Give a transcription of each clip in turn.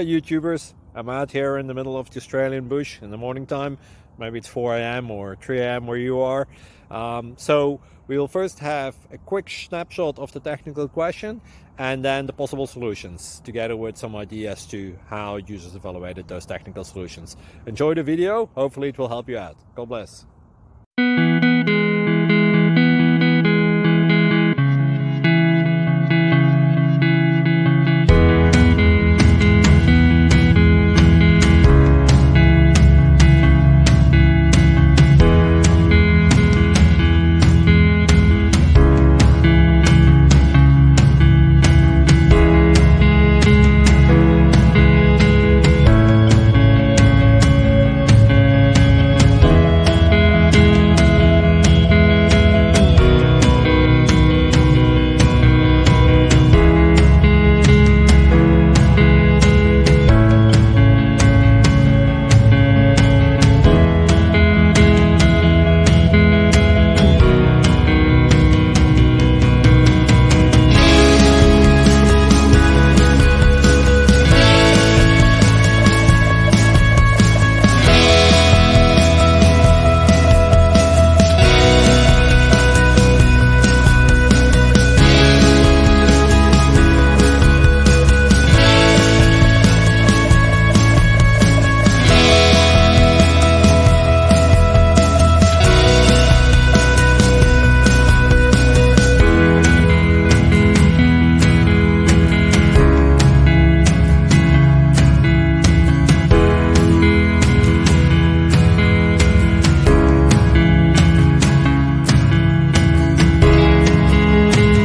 YouTubers. I'm out here in the middle of the Australian bush in the morning time. Maybe it's 4 a.m. or 3 a.m. where you are. So we'll first have a quick snapshot of the technical question and then the possible solutions, together with some ideas to how users evaluated those technical solutions. Enjoy the video. Hopefully it will help you out. God bless.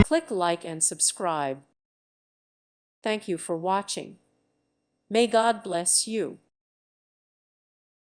Click like and subscribe. Thank you for watching. May God bless you.